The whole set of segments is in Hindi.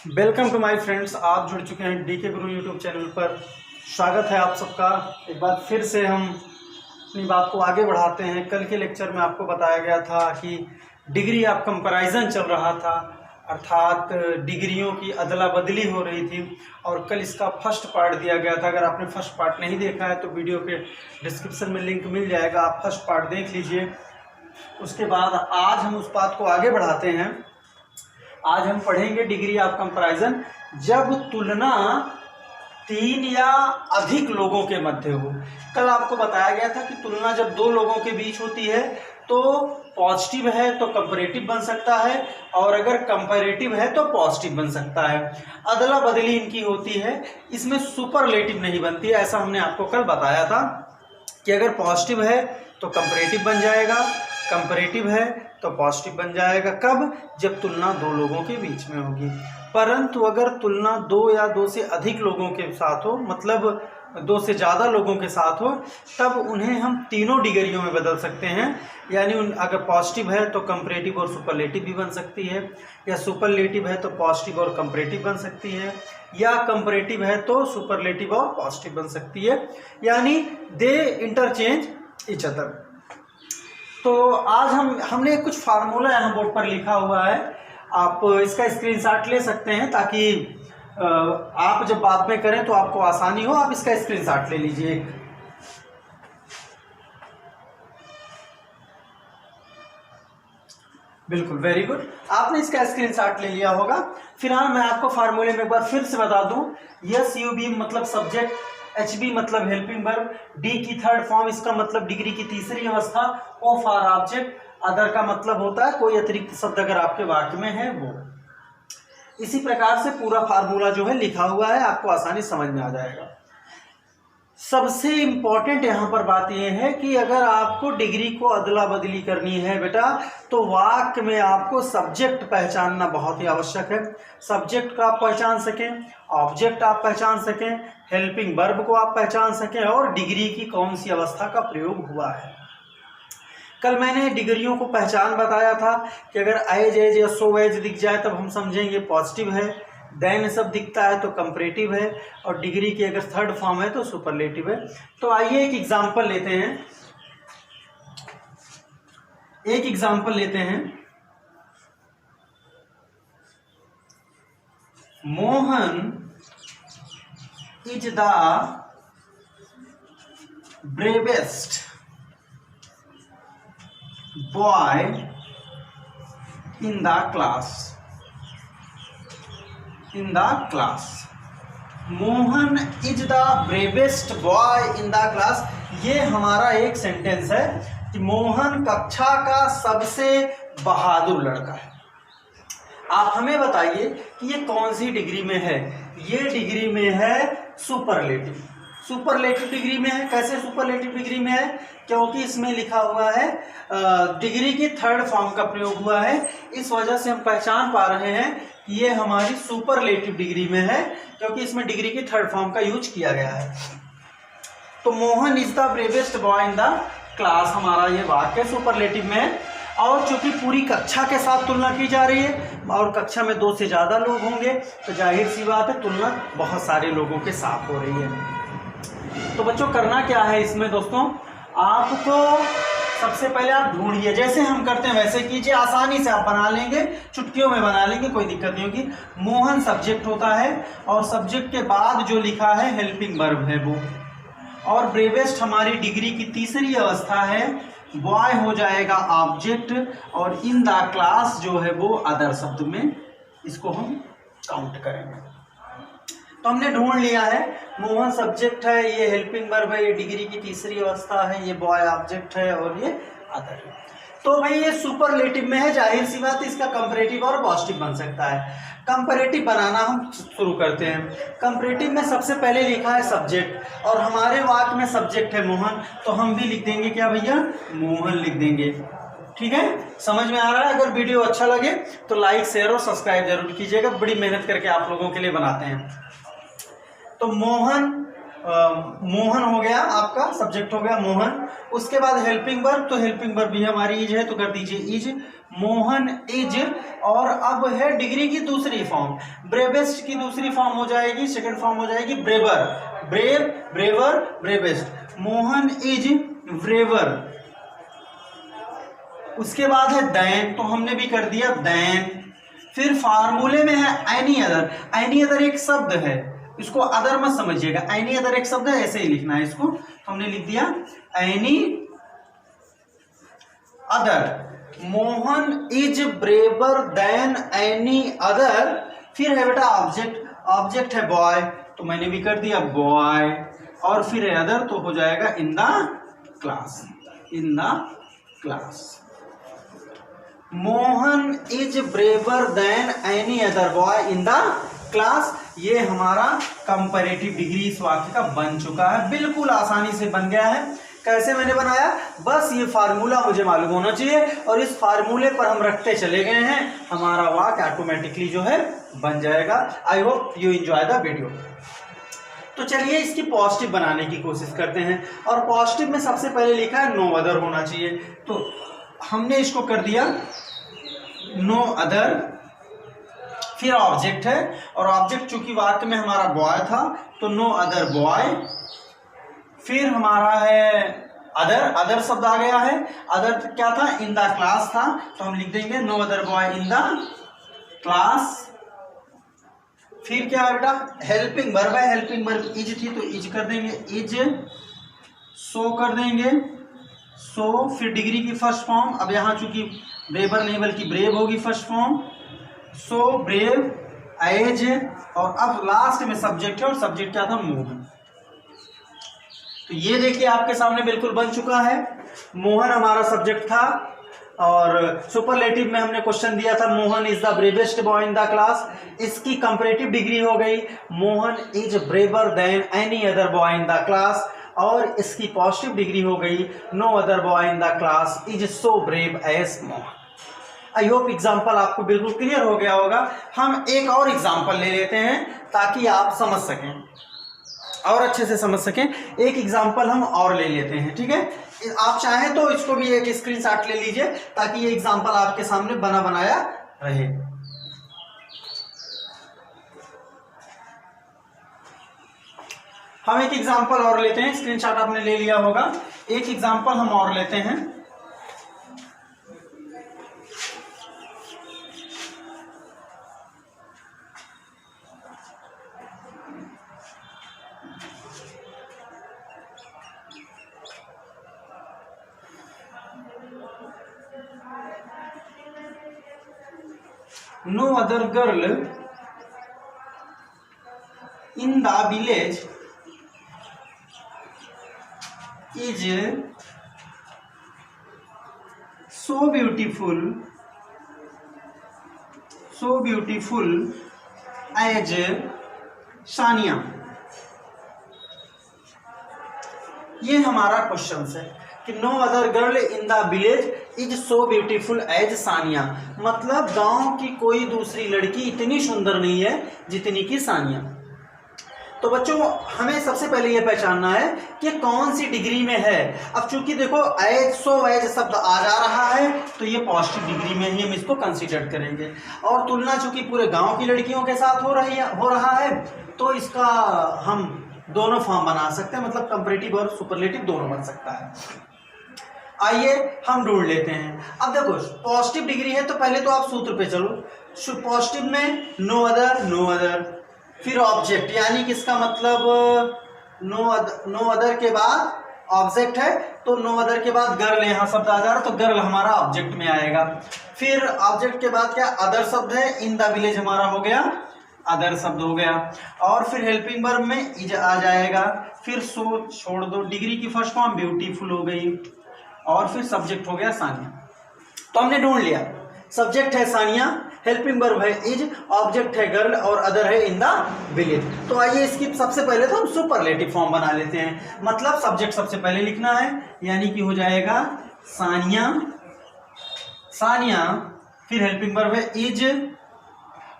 Welcome to my friends. आप जुड़ चुके हैं डीके गुरु यूट्यूब चैनल पर। स्वागत है आप सबका। एक बार फिर से हम अपनी बात को आगे बढ़ाते हैं। कल के लेक्चर में आपको बताया गया था कि डिग्री ऑफ कंपैरिजन चल रहा था, अर्थात डिग्रियों की अदला बदली हो रही थी और कल इसका फर्स्ट पार्ट दिया गया था। अगर आपने फर्स्ट पार्ट नहीं देखा है तो वीडियो के डिस्क्रिप्शन में लिंक मिल जाएगा, आप फर्स्ट पार्ट देख लीजिए। उसके बाद आज हम उस बात को आगे बढ़ाते हैं। आज हम पढ़ेंगे डिग्री ऑफ कंपैरिजन जब तुलना 3 या अधिक लोगों के मध्य हो। कल आपको बताया गया था कि तुलना जब 2 लोगों के बीच होती है तो पॉजिटिव है तो कंपैरेटिव बन सकता है, और अगर कंपैरेटिव है तो पॉजिटिव बन सकता है। अदला बदली इनकी होती है, इसमें सुपरलेटिव नहीं बनती है। ऐसा हमने आपको कल बताया था कि अगर पॉजिटिव है तो कंपैरेटिव बन जाएगा, कंपैरेटिव है तो पॉजिटिव बन जाएगा। कब? जब तुलना 2 लोगों के बीच में होगी। परंतु अगर तुलना 2 या 2 से अधिक लोगों के साथ हो, मतलब 2 से ज़्यादा लोगों के साथ हो, तब उन्हें हम तीनों डिग्रियों में बदल सकते हैं। यानी अगर पॉजिटिव है तो कंपैरेटिव और सुपरलेटिव भी बन सकती है, या सुपरलेटिव है तो पॉजिटिव और कंपैरेटिव बन सकती है, या कंपैरेटिव है तो सुपरलेटिव और पॉजिटिव बन सकती है। यानी दे इंटरचेंज ईच अदर। तो आज हमने कुछ फार्मूला यहाँ बोर्ड पर लिखा हुआ है, आप इसका स्क्रीनशॉट ले सकते हैं ताकि आप जब बाद में करें तो आपको आसानी हो। आप इसका स्क्रीनशॉट ले लीजिए। बिल्कुल, वेरी गुड, आपने इसका स्क्रीनशॉट ले लिया होगा। फिलहाल मैं आपको फार्मूले में एक बार फिर से बता दूं। यस यू बी मतलब सब्जेक्ट, एच बी मतलब हेल्पिंग वर्ब, डी की थर्ड फॉर्म इसका मतलब डिग्री की तीसरी अवस्था, ओ फॉर ऑब्जेक्ट, अदर का मतलब होता है कोई अतिरिक्त शब्द अगर आपके वाक्य में है वो। इसी प्रकार से पूरा फार्मूला जो है लिखा हुआ है, आपको आसानी समझ में आ जाएगा। सबसे इंपॉर्टेंट यहाँ पर बात यह है कि अगर आपको डिग्री को अदला बदली करनी है बेटा, तो वाक्य में आपको सब्जेक्ट पहचानना बहुत ही आवश्यक है। सब्जेक्ट को आप पहचान सकें, ऑब्जेक्ट आप पहचान सकें, हेल्पिंग वर्ब को आप पहचान सकें, और डिग्री की कौन सी अवस्था का प्रयोग हुआ है। कल मैंने डिग्रियों को पहचान बताया था कि अगर एज एज या सो एज दिख जाए तब हम समझेंगे पॉजिटिव है, देन सब दिखता है तो कंपैरेटिव है, और डिग्री की अगर थर्ड फॉर्म है तो सुपरलेटिव है। तो आइए एक एग्जांपल लेते हैं। Mohan is the bravest boy in the class. Mohan is the bravest boy in the class. ये हमारा एक सेंटेंस है कि मोहन कक्षा का सबसे बहादुर लड़का है। आप हमें बताइए कि ये कौन सी डिग्री में है। ये डिग्री में है सुपरलेटिव। सुपरलेटिव डिग्री में है। कैसे सुपरलेटिव डिग्री में है? क्योंकि इसमें लिखा हुआ है डिग्री की थर्ड फॉर्म का प्रयोग हुआ है। इस वजह से हम पहचान पा रहे हैं कि ये हमारी सुपरलेटिव डिग्री में है, क्योंकि इसमें डिग्री की थर्ड फॉर्म का यूज किया गया है। तो Mohan is the bravest boy in the class, हमारा ये वाक्य सुपरलेटिव में है। और चूंकि पूरी कक्षा के साथ तुलना की जा रही है और कक्षा में 2 से ज़्यादा लोग होंगे, तो जाहिर सी बात है तुलना बहुत सारे लोगों के साथ हो रही है। तो बच्चों करना क्या है इसमें दोस्तों, आपको सबसे पहले आप ढूंढिए, जैसे हम करते हैं वैसे कीजिए। आसानी से आप बना लेंगे, चुटकियों में बना लेंगे, कोई दिक्कत नहीं होगी। मोहन सब्जेक्ट होता है और सब्जेक्ट के बाद जो लिखा है हेल्पिंग वर्ब है वो, और ब्रेवेस्ट हमारी डिग्री की तीसरी अवस्था है, बॉय हो जाएगा ऑब्जेक्ट, और इन द क्लास जो है वो अदर शब्द में इसको हम काउंट करेंगे। तो हमने ढूंढ लिया है, मोहन सब्जेक्ट है, ये हेल्पिंग वर्ब है, ये डिग्री की तीसरी अवस्था है, ये बॉय ऑब्जेक्ट है, और ये अदर है। तो भाई ये सुपरलेटिव में है, जाहिर सी बात इसका कंपैरेटिव और पॉजिटिव बन सकता है। कंपैरेटिव बनाना हम शुरू करते हैं। कंपैरेटिव में सबसे पहले लिखा है सब्जेक्ट, और हमारे वाक्य में सब्जेक्ट है मोहन, तो हम भी लिख देंगे क्या भैया, मोहन लिख देंगे। ठीक है, समझ में आ रहा है? अगर वीडियो अच्छा लगे तो लाइक शेयर और सब्सक्राइब जरूर कीजिएगा, बड़ी मेहनत करके आप लोगों के लिए बनाते हैं। तो मोहन मोहन हो गया, आपका सब्जेक्ट हो गया मोहन। उसके बाद हेल्पिंग वर्ब, तो हेल्पिंग वर्ब भी हमारी इज है, तो कर दीजिए इज, मोहन इज। और अब है डिग्री की दूसरी फॉर्म, ब्रेवेस्ट की दूसरी फॉर्म हो जाएगी, सेकंड फॉर्म हो जाएगी braver, brave, braver, bravest. Mohan is braver. उसके बाद है देन, तो हमने भी कर दिया देन। फिर फार्मूले में है एनी अदर। एनी अदर एक शब्द है, इसको अदर मत समझिएगा, एनी अदर एक शब्द है, ऐसे ही लिखना है इसको। हमने लिख दिया any other. Mohan is braver than any other. फिर है बेटा ऑब्जेक्ट, ऑब्जेक्ट है बॉय, तो मैंने भी कर दिया बॉय। और फिर है अदर, तो हो जाएगा इन the class, in the class. Mohan is braver than any other boy in the class. ये हमारा कंपैरेटिव डिग्री इस वाक्य का बन चुका है, बिल्कुल आसानी से बन गया है। कैसे मैंने बनाया, बस ये फार्मूला मुझे मालूम होना चाहिए और इस फार्मूले पर हम रखते चले गए हैं, हमारा वाक्य ऑटोमेटिकली जो है बन जाएगा। I hope you enjoy the video. तो चलिए इसकी पॉजिटिव बनाने की कोशिश करते हैं। और पॉजिटिव में सबसे पहले लिखा है नो अदर होना चाहिए, तो हमने इसको कर दिया नो अदर। फिर ऑब्जेक्ट है, और ऑब्जेक्ट चूंकि वाक्य में हमारा बॉय था, तो नो अदर बॉय। फिर हमारा है अदर, अदर शब्द आ गया है। अदर क्या था, इन द क्लास था, तो हम लिख देंगे no other boy in the class. फिर क्या है बेटा, हेल्पिंग वर्ब है, हेल्पिंग वर्ब इज थी, तो इज कर देंगे इज। सो कर देंगे सो। फिर डिग्री की फर्स्ट फॉर्म, अब यहाँ चूंकि ब्रेवर नहीं बल्कि ब्रेव होगी first form, so brave as. और अब लास्ट में सब्जेक्ट है, और सब्जेक्ट क्या था, मोहन। तो ये देखिए आपके सामने बिल्कुल बन चुका है। मोहन हमारा सब्जेक्ट था, और सुपरलेटिव में हमने क्वेश्चन दिया था Mohan is the bravest boy in the class. इसकी कंपैरेटिव डिग्री हो गई Mohan is braver than any other boy in the class. और इसकी पॉजिटिव डिग्री हो गई no other boy in the class is so brave as Mohan. I hope example आपको बिल्कुल क्लियर हो गया होगा। हम एक और एग्जाम्पल ले लेते हैं ताकि आप समझ सकें और अच्छे से समझ सकें। एक एग्जाम्पल हम और ले लेते हैं, ठीक है। आप चाहें तो इसको भी एक स्क्रीनशॉट ले लीजिए ताकि ये एग्जाम्पल आपके सामने बना बनाया रहे। हम एक एग्जाम्पल और लेते हैं, स्क्रीनशॉट आपने ले लिया होगा। एक एग्जाम्पल हम और लेते हैं। No other girl in the village is so beautiful as Sania. ये हमारा क्वेश्चन है कि no other girl in the village is so beautiful as Sania, मतलब गांव की कोई दूसरी लड़की इतनी सुंदर नहीं है जितनी कि सानिया। तो बच्चों हमें सबसे पहले यह पहचानना है कि कौन सी डिग्री में है। अब चूंकि देखो एज सो एज शब्द आ जा रहा है तो ये पॉजिटिव डिग्री में ही हम इसको कंसीडर करेंगे। और तुलना चूंकि पूरे गांव की लड़कियों के साथ हो रहा है तो इसका हम दोनों फॉर्म बना सकते हैं, मतलब कंपैरेटिव और सुपरलेटिव दोनों बन सकता है। आइए हम ढूंढ लेते हैं। अब देखो पॉजिटिव डिग्री है तो पहले तो आप सूत्र पे चलो। पॉजिटिव में नो अदर, फिर ऑब्जेक्ट, यानी कि इसका मतलब नो अदर के बाद ऑब्जेक्ट है, तो नो अदर के बाद गर्ल यहाँ शब्द आ जा रहा, तो गर्ल हमारा ऑब्जेक्ट में आएगा। फिर ऑब्जेक्ट के बाद क्या अदर शब्द है, इन द विलेज हमारा हो गया अदर शब्द हो गया। और फिर हेल्पिंग वर्ब में इज आ जाएगा। फिर सो छोड़ दो, डिग्री की फर्स्ट फॉर्म ब्यूटीफुल हो गई, और फिर सब्जेक्ट हो गया सानिया। तो हमने ढूंढ लिया, सब्जेक्ट है सानिया, हेल्पिंग वर्ब है इज, ऑब्जेक्ट है गर्ल और अदर है इन द विलेज। तो आइए इसकी सबसे पहले तो हम सुपरलेटिव फॉर्म बना लेते हैं, मतलब सब्जेक्ट सबसे पहले लिखना है, यानी कि हो जाएगा सानिया, फिर हेल्पिंग वर्ब है इज,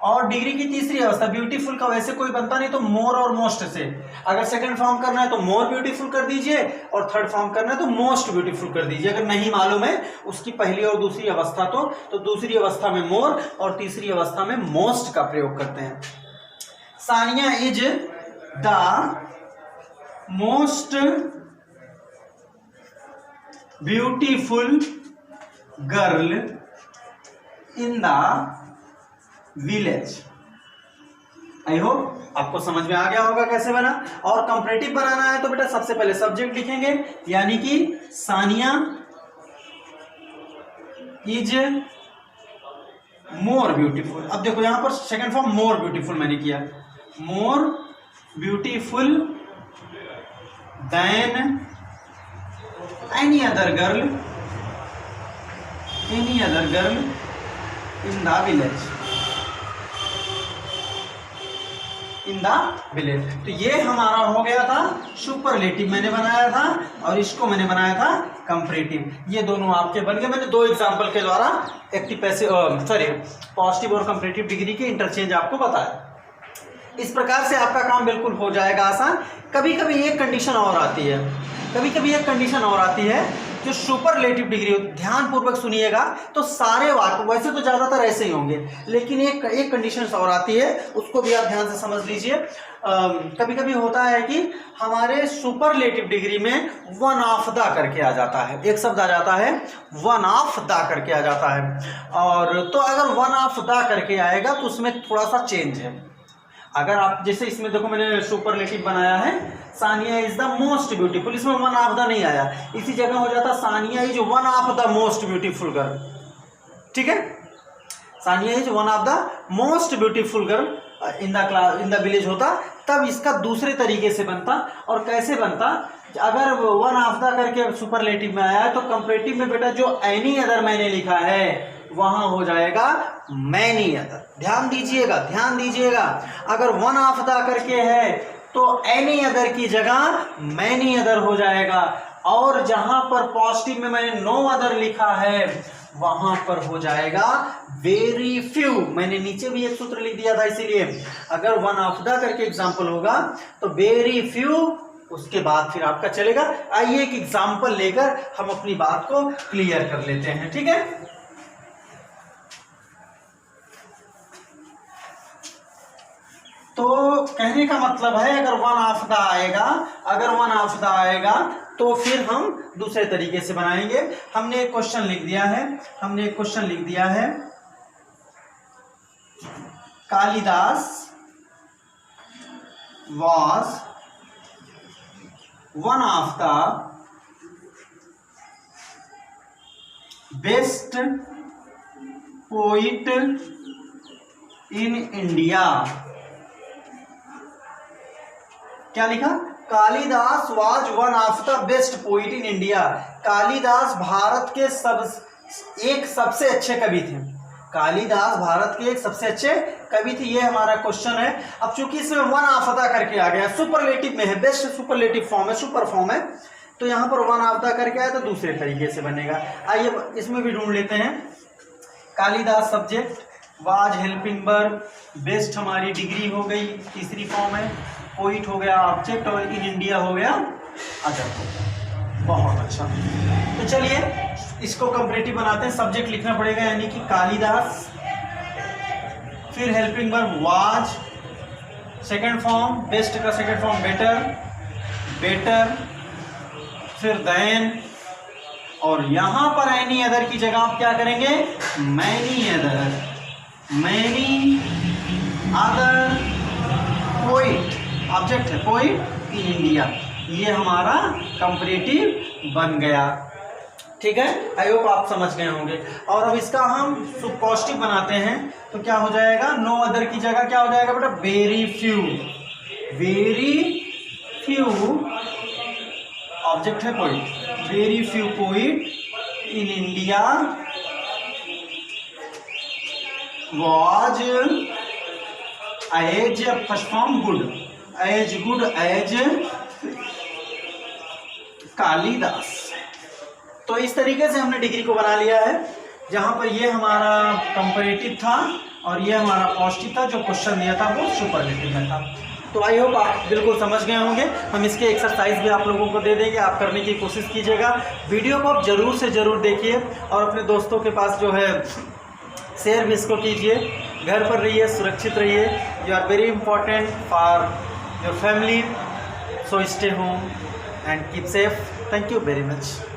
और डिग्री की तीसरी अवस्था ब्यूटीफुल का वैसे कोई बनता नहीं, तो मोर और मोस्ट से। अगर सेकंड फॉर्म करना है तो मोर ब्यूटीफुल कर दीजिए, और थर्ड फॉर्म करना है तो मोस्ट ब्यूटीफुल कर दीजिए। अगर नहीं मालूम है उसकी पहली और दूसरी अवस्था तो दूसरी अवस्था में मोर और तीसरी अवस्था में मोस्ट का प्रयोग करते हैं। Sania is the most beautiful girl in the village. I hope आपको समझ में आ गया होगा कैसे बना। और कंपैरेटिव बनाना है तो बेटा सबसे पहले सब्जेक्ट लिखेंगे, यानी कि सानिया इज मोर ब्यूटीफुल। अब देखो यहां पर सेकंड फॉर्म मोर ब्यूटीफुल मैंने किया, more beautiful then any other girl in the village, तो ये हमारा हो गया था सुपरलेटिव मैंने बनाया था, और इसको मैंने बनाया था कंपैरेटिव। ये दोनों आपके बन गए। मैंने दो एग्जांपल के द्वारा एक्टिव पैसिव पॉजिटिव और कंपैरेटिव डिग्री के इंटरचेंज आपको बताया। इस प्रकार से आपका काम बिल्कुल हो जाएगा आसान। कभी कभी एक कंडीशन और आती है, जो सुपरलेटिव डिग्री, ध्यान पूर्वक सुनिएगा तो सारे वाक्य वैसे तो ज्यादातर ऐसे ही होंगे, लेकिन एक कंडीशन और आती है, उसको भी आप ध्यान से समझ लीजिए। कभी कभी होता है कि हमारे सुपरलेटिव डिग्री में वन ऑफ द करके आ जाता है, एक शब्द आ जाता है वन ऑफ द करके आ जाता है। और तो अगर वन ऑफ द करके आएगा तो उसमें थोड़ा सा चेंज है। अगर आप जैसे इसमें देखो मैंने सुपरलेटिव बनाया है, Sania is the most beautiful, इसमें वन ऑफ द नहीं आया, इसी जगह हो जाता Sania is one of the most beautiful girl. ठीक है, Sania is one of the most beautiful girl in the village होता, तब इसका दूसरे तरीके से बनता। और कैसे बनता, अगर वन ऑफ द करके सुपरलेटिव में आया है तो कंपैरेटिव में बेटा जो एनी अदर मैंने लिखा है वहां हो जाएगा मैनी अदर। ध्यान दीजिएगा, अगर वन ऑफ द करके है तो एनी अदर की जगह मैनी अदर हो जाएगा, और जहां पर पॉजिटिव में मैंने नो अदर लिखा है वहां पर हो जाएगा वेरी फ्यू। मैंने नीचे भी एक सूत्र लिख दिया था, इसीलिए अगर वन ऑफ द करके एग्जाम्पल होगा तो वेरी फ्यू, उसके बाद फिर आपका चलेगा। आइए एक एग्जाम्पल लेकर हम अपनी बात को क्लियर कर लेते हैं। ठीक है, तो कहने का मतलब है अगर वन ऑफ द आएगा तो फिर हम दूसरे तरीके से बनाएंगे। हमने एक क्वेश्चन लिख दिया है, Kalidas was one of the best poet in India। क्या लिखा, Kalidas was one of the best poet in India. Kalidas Bharat के सबसे अच्छे कवि थे। कालिदास भारत के एक सबसे अच्छे कवि थे, ये हमारा क्वेश्चन है। अब चूंकि इसमें वन ऑफ द करके आ गया, सुपरलेटिव में है, बेस्ट सुपरलेटिव फॉर्म है, सुपर फॉर्म है, तो यहाँ पर वन ऑफ द करके आया तो दूसरे तरीके से बनेगा। आइए इसमें भी ढूंढ लेते हैं। Kalidas subject, was helping verb, best हमारी डिग्री हो गई, तीसरी फॉर्म है, पोइट हो गया ऑब्जेक्ट, और इन इंडिया हो गया अदर। बहुत अच्छा, तो चलिए इसको कंपैरेटिव बनाते हैं। सब्जेक्ट लिखना पड़ेगा, यानी कि कालिदास, फिर helping verb was, second form best का सेकंड फॉर्म बेटर, फिर देन, और यहां पर एनी अदर की जगह आप क्या करेंगे, मैनी अदर पोइट, ऑब्जेक्ट है पोइट इन इंडिया। ये हमारा कंपैरेटिव बन गया। ठीक है, आई होप आप समझ गए होंगे। और अब इसका हम पॉजिटिव बनाते हैं तो क्या हो जाएगा, नो अदर की जगह क्या हो जाएगा बेटा, वेरी फ्यू, ऑब्जेक्ट है poet, very few poet in India was as, first form good as Kalidas. तो इस तरीके से हमने डिग्री को बना लिया है, जहां पर ये हमारा कंपैरेटिव था और ये हमारा पॉजिटिव था, जो क्वेश्चन दिया था वो सुपरलेटिव में था। तो आई होप आप बिल्कुल समझ गए होंगे। हम इसके एक्सरसाइज भी आप लोगों को दे देंगे, आप करने की कोशिश कीजिएगा। वीडियो को आप ज़रूर से ज़रूर देखिए और अपने दोस्तों के पास जो है शेयर भी इसको कीजिए। घर पर रहिए, सुरक्षित रहिए। You are very important for your family, so stay home and keep safe. Thank you very much.